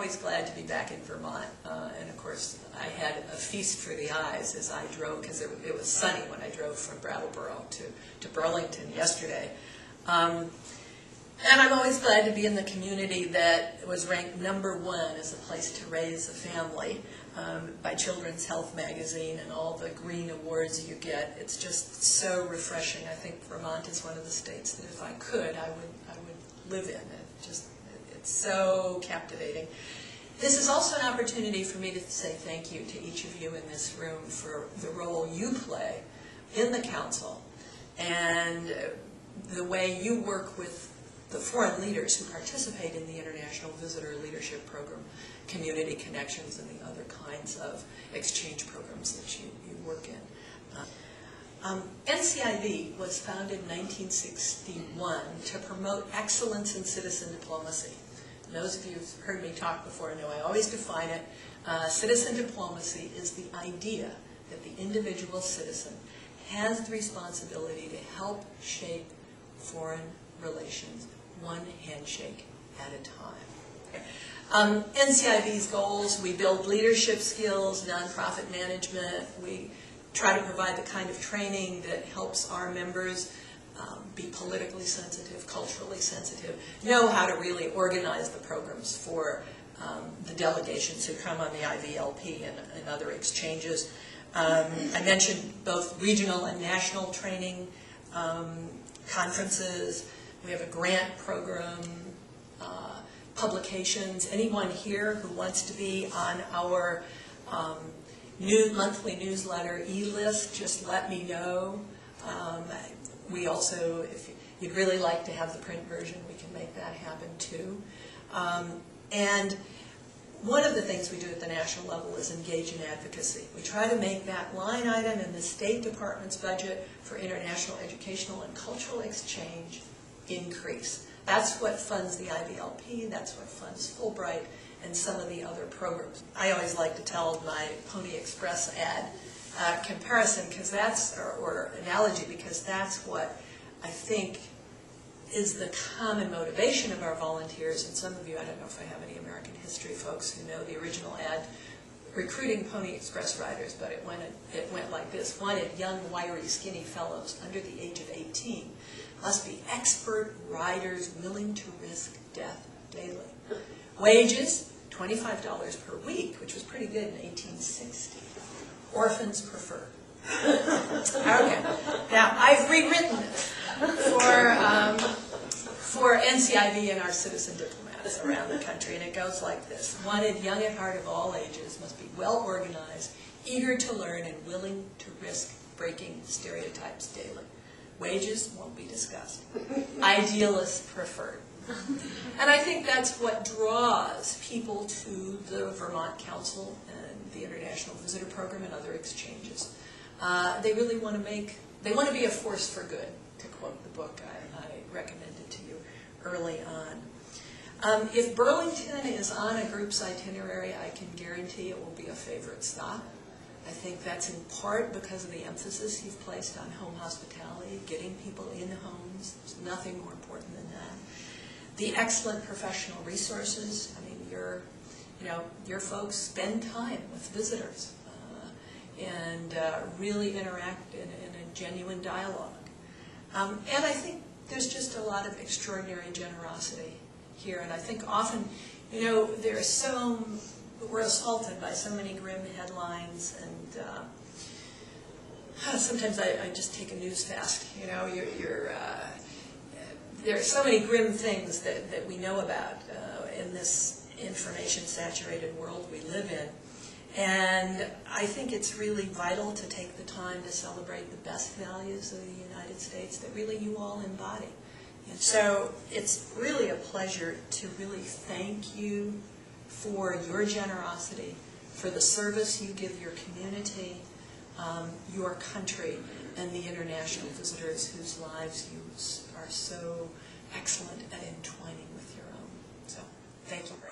always glad to be back in Vermont, and of course I had a feast for the eyes as I drove, because it was sunny when I drove from Brattleboro to Burlington yesterday. And I'm always glad to be in the community that was ranked #1 as a place to raise a family by Children's Health Magazine, and all the green awards you get. It's just so refreshing. I think Vermont is one of the states that if I could, I would live in. It's so captivating. This is also an opportunity for me to say thank you to each of you in this room for the role you play in the council and the way you work with the foreign leaders who participate in the International Visitor Leadership Program, Community Connections, and the other kinds of exchange programs that you work in. NCIV was founded in 1961 to promote excellence in citizen diplomacy. And those of you who've heard me talk before know I always define it. Citizen diplomacy is the idea that the individual citizen has the responsibility to help shape foreign relations, one handshake at a time. NCIV's goals: we build leadership skills, nonprofit management. We try to provide the kind of training that helps our members be politically sensitive, culturally sensitive, know how to really organize the programs for the delegations who come on the IVLP and other exchanges. I mentioned both regional and national training conferences. We have a grant program, publications. Anyone here who wants to be on our monthly newsletter e-list, just let me know. We also, if you'd really like to have the print version, we can make that happen too. And one of the things we do at the national level is engage in advocacy. We try to make that line item in the State Department's budget for international educational and cultural exchange increase. That's what funds the IVLP, that's what funds Fulbright, and some of the other programs. I always like to tell my Pony Express ad comparison, because that's, or analogy, because that's what I think is the common motivation of our volunteers. And some of you, I don't know if I have any American history folks who know the original ad, recruiting Pony Express riders, but it went like this: wanted young, wiry, skinny fellows under the age of 18, must be expert riders willing to risk death daily. Wages, $25 per week, which was pretty good in 1860. Orphans preferred. Okay. Now, I've rewritten this for NCIV and our citizen diplomats around the country, and it goes like this: wanted young at heart of all ages, must be well organized, eager to learn, and willing to risk breaking stereotypes daily. Wages won't be discussed. Idealists preferred. And I think that's what draws people to the Vermont Council and the International Visitor Program and other exchanges. They really want to be a force for good, to quote the book I recommended to you early on. If Burlington is on a group's itinerary, I can guarantee it will be a favorite stop. I think that's in part because of the emphasis you've placed on home hospitality, getting people in homes. There's nothing more important than that. The excellent professional resources. I mean, your folks spend time with visitors and really interact in a genuine dialogue. And I think there's just a lot of extraordinary generosity here. And I think often, we're assaulted by so many grim headlines, and sometimes I just take a news fast. There are so many grim things that we know about in this information-saturated world we live in. And I think it's really vital to take the time to celebrate the best values of the United States that really you all embody. And so it's really a pleasure to really thank you for your generosity, for the service you give your community, your country, and the international visitors whose lives you are so excellent at entwining with your own. So, thank you very much.